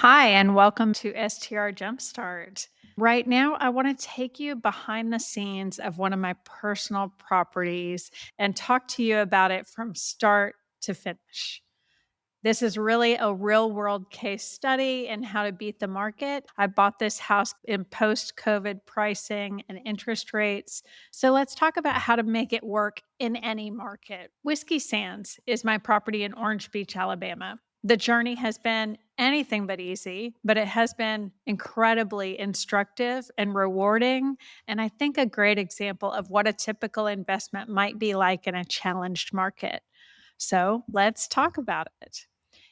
Hi, and welcome to STR Jumpstart. Right now, I want to take you behind the scenes of one of my personal properties and talk to you about it from start to finish. This is really a real world case study in how to beat the market. I bought this house in post COVID pricing and interest rates. So let's talk about how to make it work in any market. Whiskey Sands is my property in Orange Beach, Alabama. The journey has been anything but easy, but it has been incredibly instructive and rewarding. And I think a great example of what a typical investment might be like in a challenged market. So let's talk about it.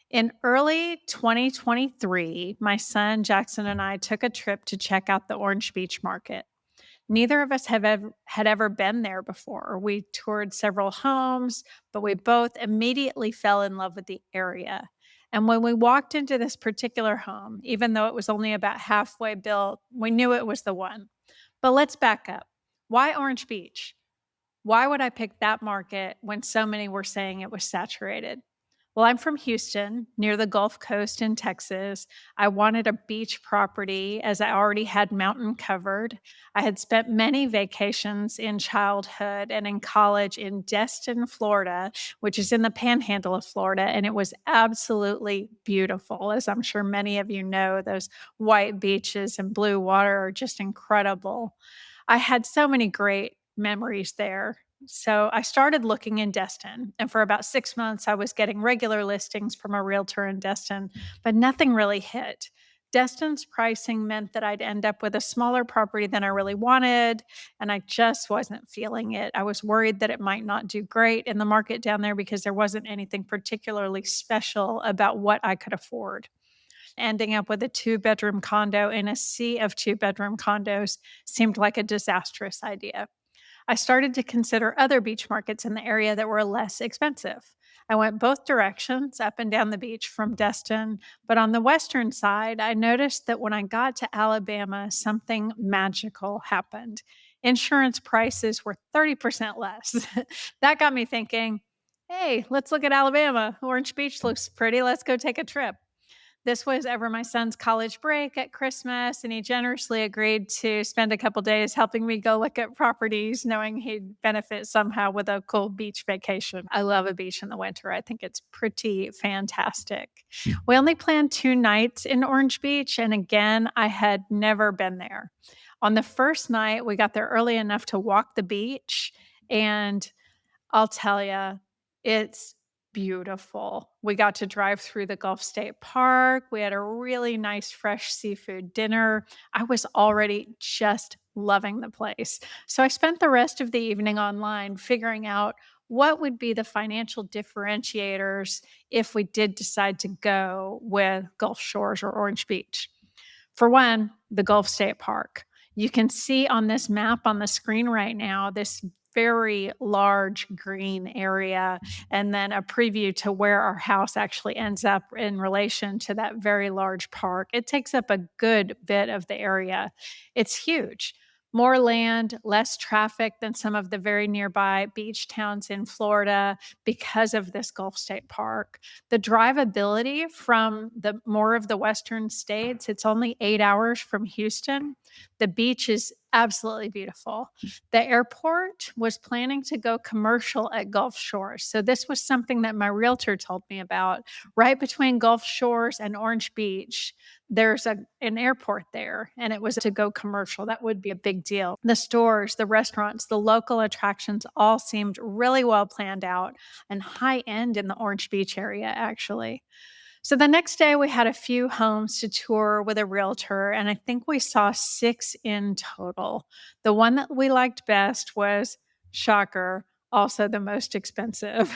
In early 2023, my son Jackson and I took a trip to check out the Orange Beach market. Neither of us had ever been there before. We toured several homes, but we both immediately fell in love with the area. And when we walked into this particular home, even though it was only about halfway built, we knew it was the one. But let's back up. Why Orange Beach? Why would I pick that market when so many were saying it was saturated? Well, I'm from Houston, near the Gulf Coast in Texas. I wanted a beach property as I already had mountain covered. I had spent many vacations in childhood and in college in Destin, Florida, which is in the panhandle of Florida, and it was absolutely beautiful. As I'm sure many of you know, those white beaches and blue water are just incredible. I had so many great memories there. So I started looking in Destin, and for about 6 months, I was getting regular listings from a realtor in Destin, but nothing really hit. Destin's pricing meant that I'd end up with a smaller property than I really wanted, and I just wasn't feeling it. I was worried that it might not do great in the market down there because there wasn't anything particularly special about what I could afford. Ending up with a two-bedroom condo in a sea of two-bedroom condos seemed like a disastrous idea. I started to consider other beach markets in the area that were less expensive. I went both directions, up and down the beach from Destin, but on the western side, I noticed that when I got to Alabama, something magical happened. Insurance prices were 30% less. That got me thinking, hey, let's look at Alabama. Orange Beach looks pretty. Let's go take a trip. This was over my son's college break at Christmas, and he generously agreed to spend a couple days helping me go look at properties, knowing he'd benefit somehow with a cool beach vacation. I love a beach in the winter. I think it's pretty fantastic. We only planned 2 nights in Orange Beach, and again, I had never been there. On the first night, we got there early enough to walk the beach, and I'll tell you, it's beautiful. We got to drive through the Gulf State Park. We had a really nice fresh seafood dinner. I was already just loving the place. So I spent the rest of the evening online figuring out what would be the financial differentiators if we did decide to go with Gulf Shores or Orange Beach. For one, the Gulf State Park. You can see on this map on the screen right now this very large green area, and then a preview to where our house actually ends up in relation to that very large park. It takes up a good bit of the area. It's huge. More land, less traffic than some of the very nearby beach towns in Florida because of this Gulf State Park. The drivability from the more of the western states, it's only 8 hours from Houston. The beach is absolutely beautiful. The airport was planning to go commercial at Gulf Shores. So this was something that my realtor told me about. Right between Gulf Shores and Orange Beach, there's an airport there, and it was to go commercial. That would be a big deal. The stores, the restaurants, the local attractions all seemed really well planned out and high end in the Orange Beach area, actually. So the next day, we had a few homes to tour with a realtor, and I think we saw 6 in total. The one that we liked best was, shocker, also the most expensive,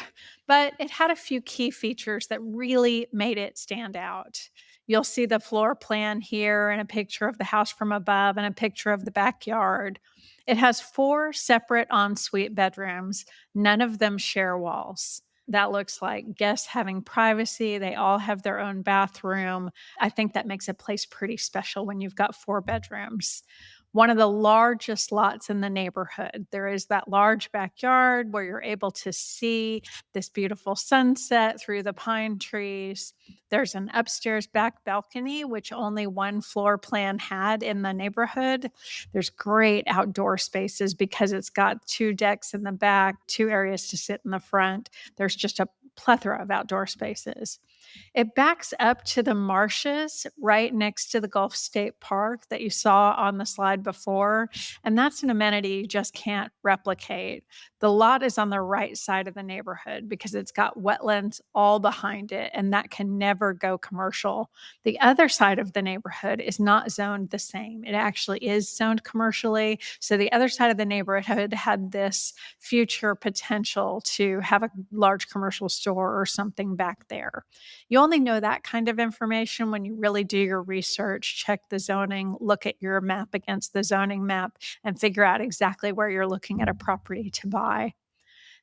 but it had a few key features that really made it stand out. You'll see the floor plan here and a picture of the house from above and a picture of the backyard. It has 4 separate ensuite bedrooms. None of them share walls. That looks like guests having privacy. They all have their own bathroom. I think that makes a place pretty special when you've got 4 bedrooms. one of the largest lots in the neighborhood. There is that large backyard where you're able to see this beautiful sunset through the pine trees. There's an upstairs back balcony, which only one floor plan had in the neighborhood. There's great outdoor spaces because it's got two decks in the back, two areas to sit in the front. There's just a plethora of outdoor spaces. It backs up to the marshes right next to the Gulf State Park that you saw on the slide before, and that's an amenity you just can't replicate. The lot is on the right side of the neighborhood because it's got wetlands all behind it, and that can never go commercial. The other side of the neighborhood is not zoned the same. It actually is zoned commercially. So the other side of the neighborhood had this future potential to have a large commercial store or something back there. You only know that kind of information when you really do your research, check the zoning, look at your map against the zoning map, and figure out exactly where you're looking at a property to buy.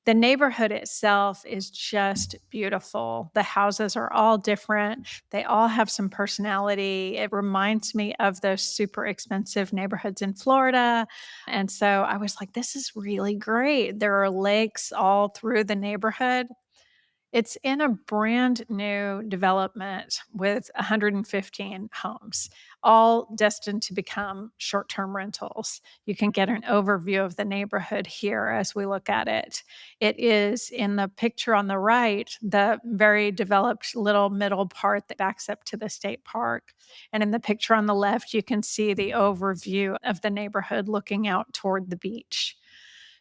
The neighborhood itself is just beautiful. The houses are all different. They all have some personality. It reminds me of those super expensive neighborhoods in Florida. And so I was like, this is really great. There are lakes all through the neighborhood. It's in a brand new development with 115 homes, all destined to become short term rentals. You can get an overview of the neighborhood here as we look at it. It is in the picture on the right, the very developed little middle part that backs up to the state park. And in the picture on the left, you can see the overview of the neighborhood looking out toward the beach.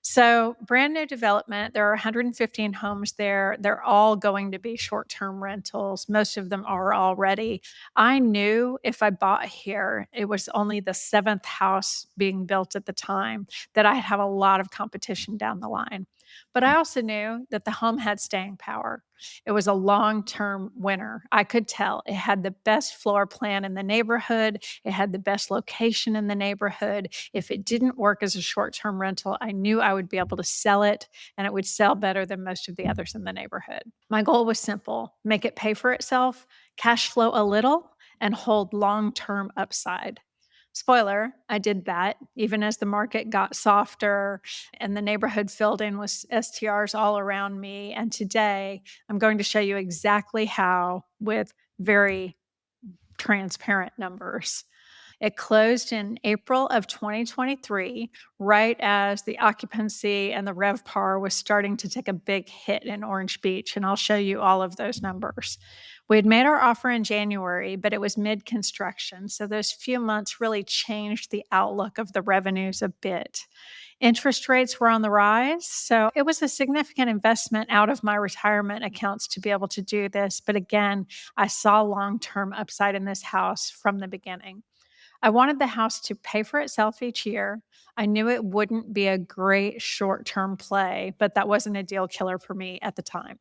So, brand new development. There are 115 homes there. They're all going to be short term rentals. Most of them are already. I knew if I bought here, it was only the seventh house being built at the time, that I'd have a lot of competition down the line. But I also knew that the home had staying power. It was a long term winner. I could tell it had the best floor plan in the neighborhood, it had the best location in the neighborhood. If it didn't work as a short term rental, I knew I would be able to sell it and it would sell better than most of the others in the neighborhood. My goal was simple: make it pay for itself, cash flow a little, and hold long term upside. Spoiler, I did that even as the market got softer and the neighborhood filled in with STRs all around me. And today I'm going to show you exactly how with very transparent numbers. It closed in April of 2023, right as the occupancy and the RevPAR was starting to take a big hit in Orange Beach. And I'll show you all of those numbers. We had made our offer in January, but it was mid construction. So those few months really changed the outlook of the revenues a bit. Interest rates were on the rise. So it was a significant investment out of my retirement accounts to be able to do this. But again, I saw long term upside in this house from the beginning. I wanted the house to pay for itself each year. I knew it wouldn't be a great short term play, but that wasn't a deal killer for me at the time.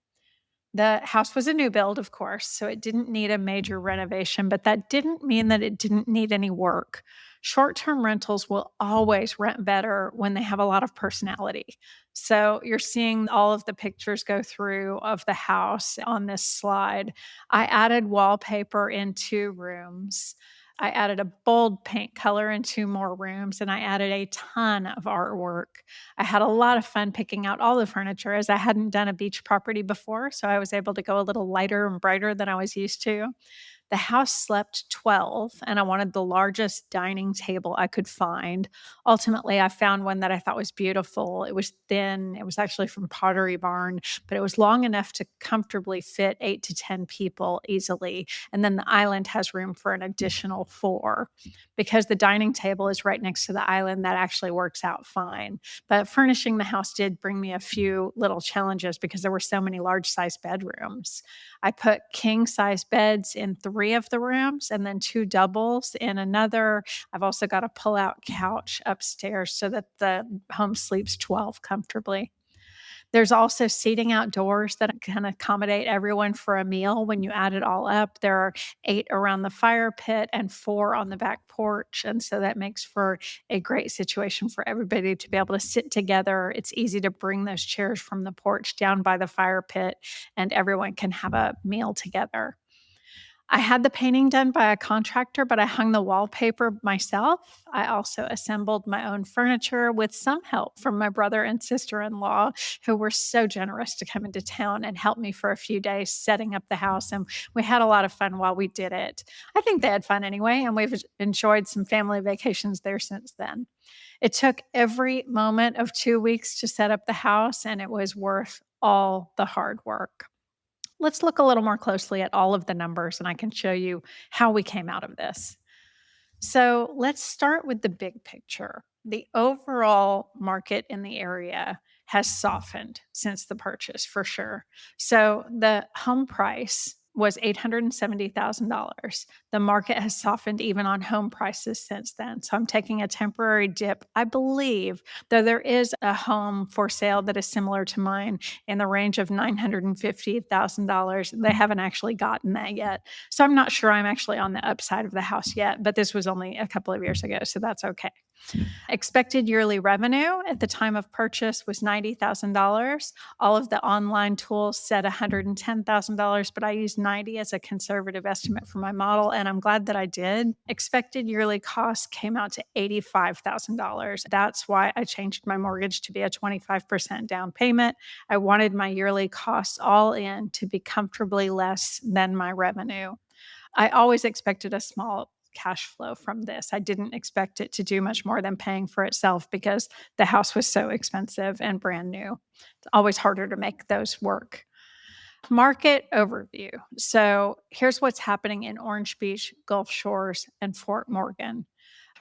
The house was a new build, of course, so it didn't need a major renovation, but that didn't mean that it didn't need any work. Short term rentals will always rent better when they have a lot of personality. So you're seeing all of the pictures go through of the house on this slide. I added wallpaper in two rooms. I added a bold paint color in two more rooms, and I added a ton of artwork. I had a lot of fun picking out all the furniture as I hadn't done a beach property before, so I was able to go a little lighter and brighter than I was used to. The house slept 12, and I wanted the largest dining table I could find. Ultimately, I found one that I thought was beautiful. It was thin, it was actually from Pottery Barn, but it was long enough to comfortably fit 8 to 10 people easily. And then the island has room for an additional four. Because the dining table is right next to the island, that actually works out fine. But furnishing the house did bring me a few little challenges because there were so many large size bedrooms. I put king size beds in three of the rooms and then two doubles in another. I've also got a pull out couch upstairs so that the home sleeps 12 comfortably. There's also seating outdoors that can accommodate everyone for a meal when you add it all up. There are 8 around the fire pit and 4 on the back porch. And so that makes for a great situation for everybody to be able to sit together. It's easy to bring those chairs from the porch down by the fire pit, and everyone can have a meal together. I had the painting done by a contractor, but I hung the wallpaper myself. I also assembled my own furniture with some help from my brother and sister in law, who were so generous to come into town and help me for a few days setting up the house. And we had a lot of fun while we did it. I think they had fun anyway, and we've enjoyed some family vacations there since then. It took every moment of 2 weeks to set up the house, and it was worth all the hard work. Let's look a little more closely at all of the numbers, and I can show you how we came out of this. So let's start with the big picture. The overall market in the area has softened since the purchase for sure. So the home price was $870,000. The market has softened even on home prices since then. So I'm taking a temporary dip, I believe, though there is a home for sale that is similar to mine in the range of $950,000. They haven't actually gotten that yet. So I'm not sure I'm actually on the upside of the house yet, but this was only a couple of years ago, so that's okay. Expected yearly revenue at the time of purchase was $90,000. All of the online tools said $110,000, but I used 90 as a conservative estimate for my model, and I'm glad that I did. Expected yearly cost came out to $85,000. That's why I changed my mortgage to be a 25% down payment. I wanted my yearly costs all in to be comfortably less than my revenue. I always expected a small cash flow from this. I didn't expect it to do much more than paying for itself because the house was so expensive and brand new. It's always harder to make those work. Market overview. So here's what's happening in Orange Beach, Gulf Shores, and Fort Morgan.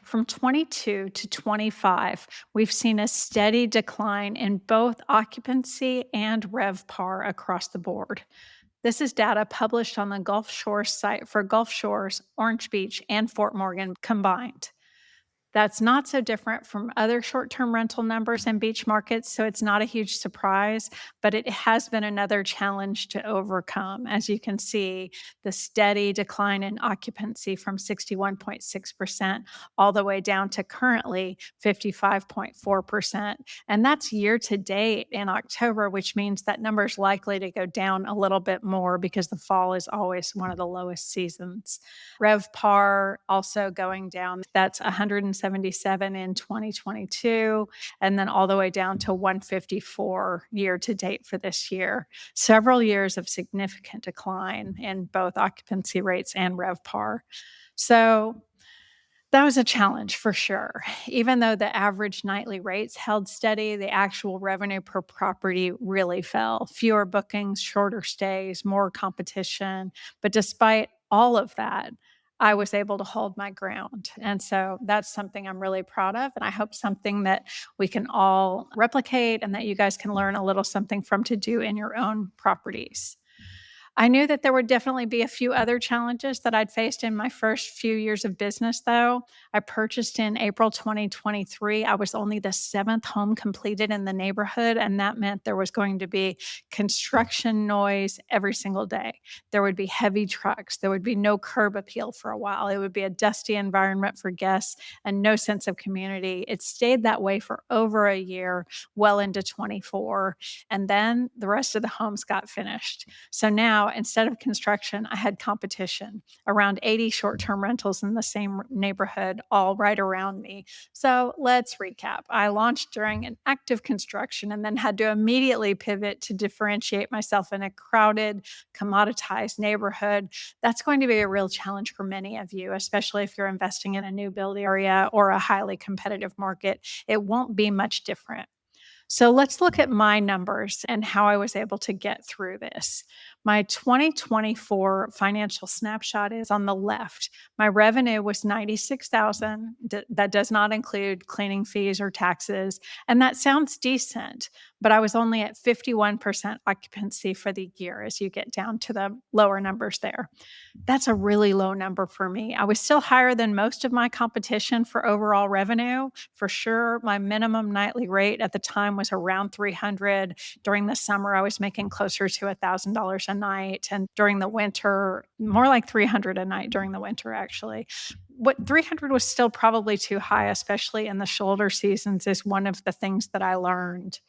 From 22 to 25, we've seen a steady decline in both occupancy and RevPAR across the board. This is data published on the Gulf Shores site for Gulf Shores, Orange Beach, and Fort Morgan combined. That's not so different from other short term rental numbers and beach markets, so it's not a huge surprise, but it has been another challenge to overcome. As you can see, the steady decline in occupancy from 61.6% all the way down to currently 55.4%. And that's year to date in October, which means that number is likely to go down a little bit more because the fall is always one of the lowest seasons. RevPAR also going down. That's 177 in 2022, and then all the way down to 154 year to date for this year. Several years of significant decline in both occupancy rates and RevPAR. So that was a challenge for sure. Even though the average nightly rates held steady, the actual revenue per property really fell. Fewer bookings, shorter stays, more competition. But despite all of that, I was able to hold my ground. And so that's something I'm really proud of. And I hope something that we can all replicate and that you guys can learn a little something from to do in your own properties. I knew that there would definitely be a few other challenges that I'd faced in my first few years of business, though. I purchased in April 2023. I was only the seventh home completed in the neighborhood, and that meant there was going to be construction noise every single day. There would be heavy trucks. There would be no curb appeal for a while. It would be a dusty environment for guests and no sense of community. It stayed that way for over a year, well into 24. And then the rest of the homes got finished. So now, instead of construction, I had competition, around 80 short term rentals in the same neighborhood, all right around me. So let's recap. I launched during an active construction and then had to immediately pivot to differentiate myself in a crowded, commoditized neighborhood. That's going to be a real challenge for many of you, especially if you're investing in a new build area or a highly competitive market. It won't be much different. So let's look at my numbers and how I was able to get through this. My 2024 financial snapshot is on the left. My revenue was 96,000. That does not include cleaning fees or taxes, and that sounds decent, but I was only at 51% occupancy for the year as you get down to the lower numbers there. That's a really low number for me. I was still higher than most of my competition for overall revenue. For sure, my minimum nightly rate at the time was around 300. During the summer, I was making closer to $1,000 a night, and during the winter, more like 300 a night during the winter actually. What 300 was still probably too high, especially in the shoulder seasons, is one of the things that I learned.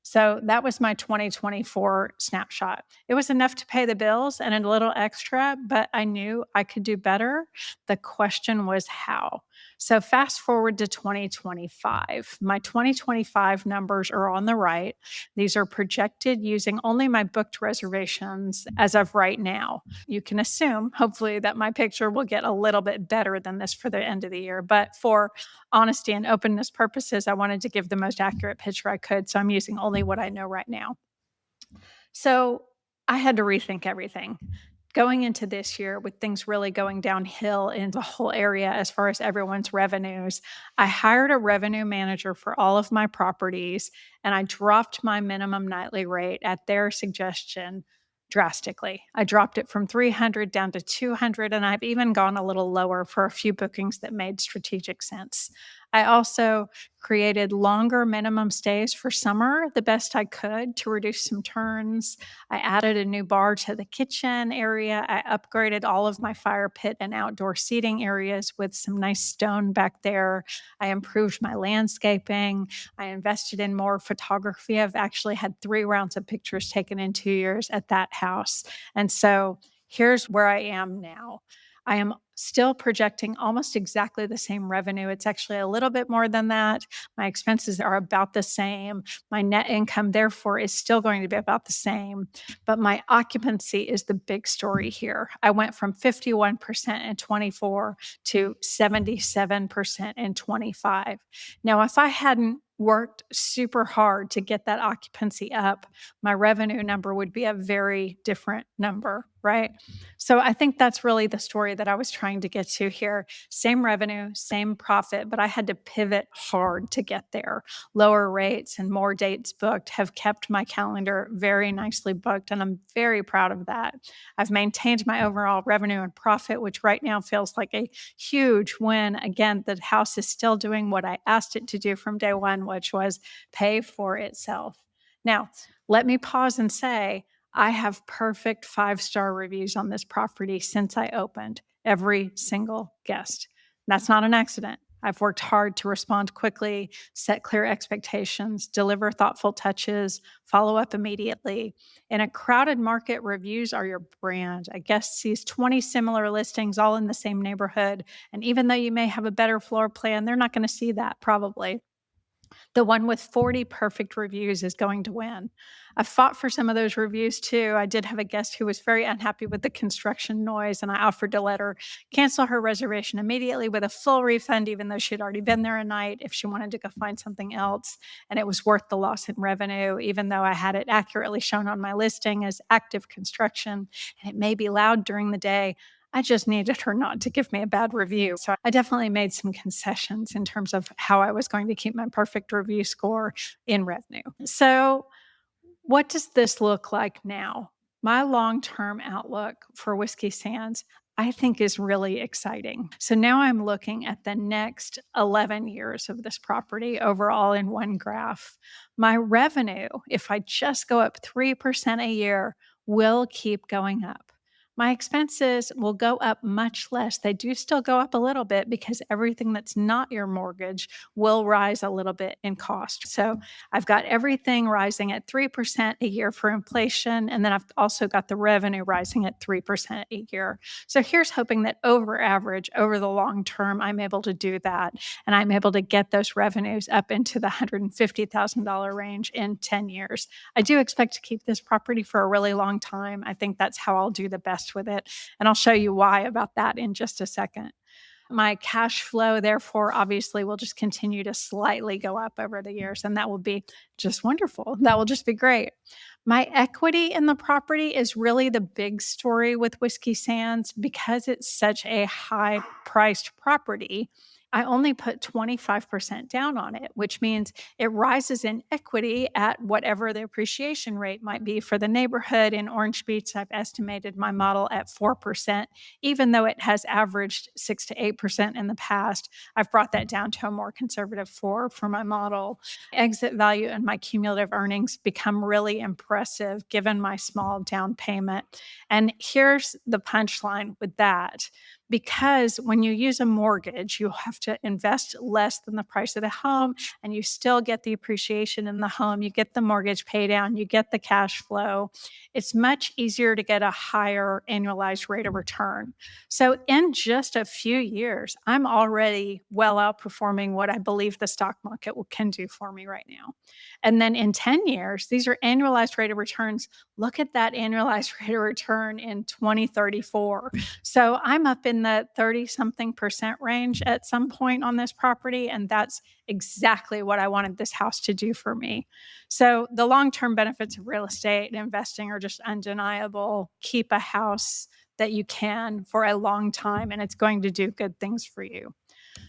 So that was my 2024 snapshot. It was enough to pay the bills and a little extra, but I knew I could do better. The question was how. So fast forward to 2025. My 2025 numbers are on the right. These are projected using only my booked reservations as of right now. You can assume, hopefully, that my picture will get a little bit better than this for the end of the year. But for honesty and openness purposes, I wanted to give the most accurate picture I could. So I'm using only what I know right now. So I had to rethink everything. Going into this year with things really going downhill in the whole area as far as everyone's revenues, I hired a revenue manager for all of my properties and I dropped my minimum nightly rate at their suggestion drastically. I dropped it from 300 down to 200 and I've even gone a little lower for a few bookings that made strategic sense. I also created longer minimum stays for summer the best I could to reduce some turns. I added a new bar to the kitchen area. I upgraded all of my fire pit and outdoor seating areas with some nice stone back there. I improved my landscaping. I invested in more photography. I've actually had 3 rounds of pictures taken in 2 years at that house. And so here's where I am now. I am still projecting almost exactly the same revenue. It's actually a little bit more than that. My expenses are about the same. My net income, therefore, is still going to be about the same. But my occupancy is the big story here. I went from 51% in 24 to 77% in 25. Now, if I hadn't worked super hard to get that occupancy up, my revenue number would be a very different number, right? So I think that's really the story that I was trying to get to here. Same revenue, same profit, but I had to pivot hard to get there. Lower rates and more dates booked have kept my calendar very nicely booked, and I'm very proud of that. I've maintained my overall revenue and profit, which right now feels like a huge win. Again, the house is still doing what I asked it to do from day one, which was pay for itself. Now, let me pause and say, I have perfect 5-star reviews on this property since I opened, every single guest. That's not an accident. I've worked hard to respond quickly, set clear expectations, deliver thoughtful touches, follow up immediately. In a crowded market, reviews are your brand. A guest sees 20 similar listings all in the same neighborhood. And even though you may have a better floor plan, they're not going to see that probably. The one with 40 perfect reviews is going to win. I fought for some of those reviews too. I did have a guest who was very unhappy with the construction noise, and I offered to let her cancel her reservation immediately with a full refund, even though she'd already been there a night if she wanted to go find something else. And it was worth the loss in revenue, even though I had it accurately shown on my listing as active construction. And it may be loud during the day. I just needed her not to give me a bad review. So I definitely made some concessions in terms of how I was going to keep my perfect review score in revenue. So, what does this look like now? My long term outlook for Whiskey Sands, I think, is really exciting. So now I'm looking at the next 11 years of this property overall in one graph. My revenue, if I just go up 3% a year, will keep going up. My expenses will go up much less. They do still go up a little bit because everything that's not your mortgage will rise a little bit in cost. So I've got everything rising at 3% a year for inflation. And then I've also got the revenue rising at 3% a year. So here's hoping that over average, over the long term, I'm able to do that. And I'm able to get those revenues up into the $150,000 range in 10 years. I do expect to keep this property for a really long time. I think that's how I'll do the best with it. And I'll show you why about that in just a second. My cash flow, therefore, obviously will just continue to slightly go up over the years, and that will be just wonderful. That will just be great. My equity in the property is really the big story with Whiskey Sands because it's such a high priced property. I only put 25% down on it, which means it rises in equity at whatever the appreciation rate might be for the neighborhood. In Orange Beach, I've estimated my model at 4%, even though it has averaged 6 to 8% in the past. I've brought that down to a more conservative 4 for my model. Exit value and my cumulative earnings become really impressive given my small down payment. And here's the punchline with that. because when you use a mortgage, you have to invest less than the price of the home and you still get the appreciation in the home. You get the mortgage pay down, you get the cash flow. It's much easier to get a higher annualized rate of return. So, in just a few years, I'm already well outperforming what I believe the stock market can do for me right now. And then in 10 years, these are annualized rate of returns. Look at that annualized rate of return in 2034. So I'm up in the 30 something percent range at some point on this property. And that's exactly what I wanted this house to do for me. So the long term benefits of real estate and investing are just undeniable. Keep a house that you can for a long time, and it's going to do good things for you.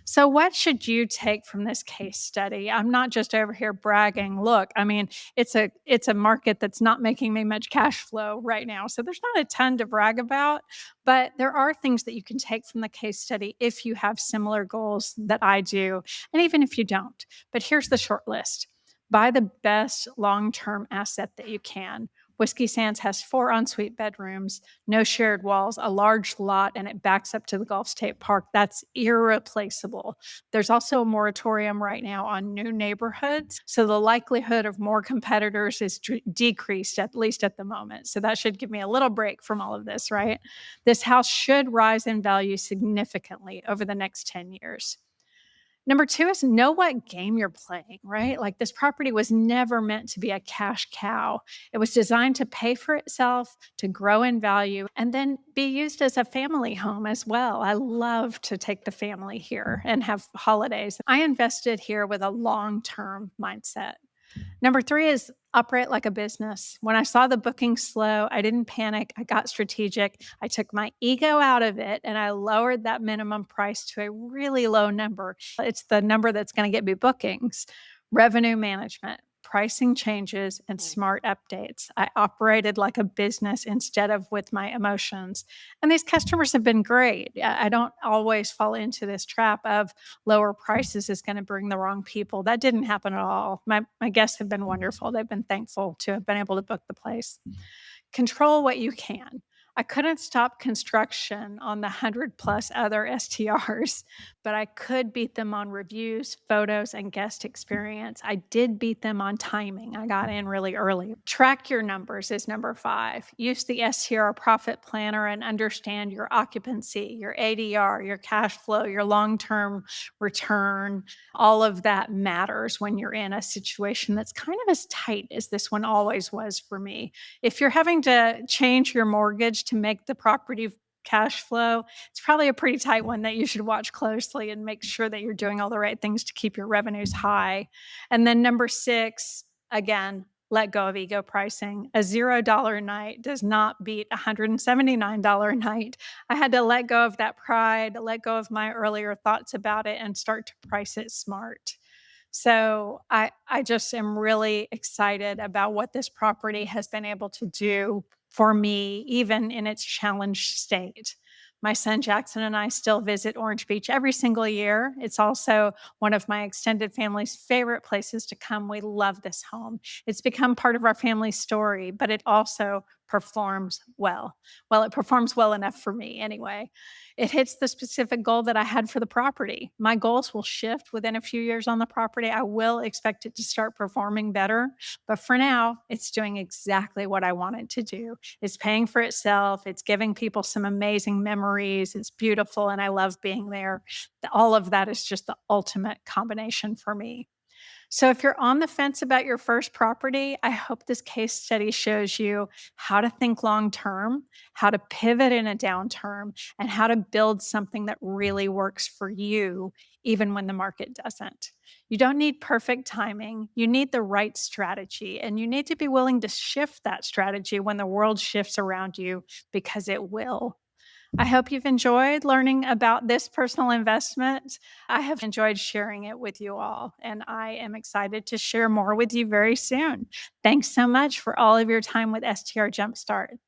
So, what should you take from this case study? I'm not just over here bragging. Look, I mean, it's a market that's not making me much cash flow right now. So there's not a ton to brag about, but there are things that you can take from the case study if you have similar goals that I do, and even if you don't. But here's the short list. Buy the best long-term asset that you can. Whiskey Sands has 4 ensuite bedrooms, no shared walls, a large lot, and it backs up to the Gulf State Park. That's irreplaceable. There's also a moratorium right now on new neighborhoods. So the likelihood of more competitors is decreased, at least at the moment. So that should give me a little break from all of this, right? This house should rise in value significantly over the next 10 years. Number 2 is know what game you're playing, right? Like this property was never meant to be a cash cow. It was designed to pay for itself, to grow in value, and then be used as a family home as well. I love to take the family here and have holidays. I invested here with a long term mindset. Number 3 is operate like a business. When I saw the booking slow, I didn't panic. I got strategic. I took my ego out of it and I lowered that minimum price to a really low number. It's the number that's going to get me bookings. Revenue management, pricing changes, and smart updates. I operated like a business instead of with my emotions. And these customers have been great. I don't always fall into this trap of lower prices is going to bring the wrong people. That didn't happen at all. My guests have been wonderful. They've been thankful to have been able to book the place. Control what you can. I couldn't stop construction on the 100 plus other STRs, but I could beat them on reviews, photos, and guest experience. I did beat them on timing. I got in really early. Track your numbers is number 5. Use the STR profit planner and understand your occupancy, your ADR, your cash flow, your long term return. All of that matters when you're in a situation that's kind of as tight as this one always was for me. If you're having to change your mortgage to make the property cash flow, it's probably a pretty tight one that you should watch closely and make sure that you're doing all the right things to keep your revenues high. And then number 6, again, let go of ego pricing. A $0 night does not beat a $179 night. I had to let go of that pride, let go of my earlier thoughts about it, and start to price it smart. So I just am really excited about what this property has been able to do for me, even in its challenged state. My son Jackson and I still visit Orange Beach every single year. It's also one of my extended family's favorite places to come. We love this home. It's become part of our family story, but it also performs well. Well, it performs well enough for me anyway. It hits the specific goal that I had for the property. My goals will shift within a few years on the property. I will expect it to start performing better. But for now, it's doing exactly what I want it to do. It's paying for itself. It's giving people some amazing memories. It's beautiful. And I love being there. All of that is just the ultimate combination for me. So, if you're on the fence about your first property, I hope this case study shows you how to think long term, how to pivot in a downturn, and how to build something that really works for you, even when the market doesn't. You don't need perfect timing. You need the right strategy, and you need to be willing to shift that strategy when the world shifts around you because it will. I hope you've enjoyed learning about this personal investment. I have enjoyed sharing it with you all, and I am excited to share more with you very soon. Thanks so much for all of your time with STR Jumpstart.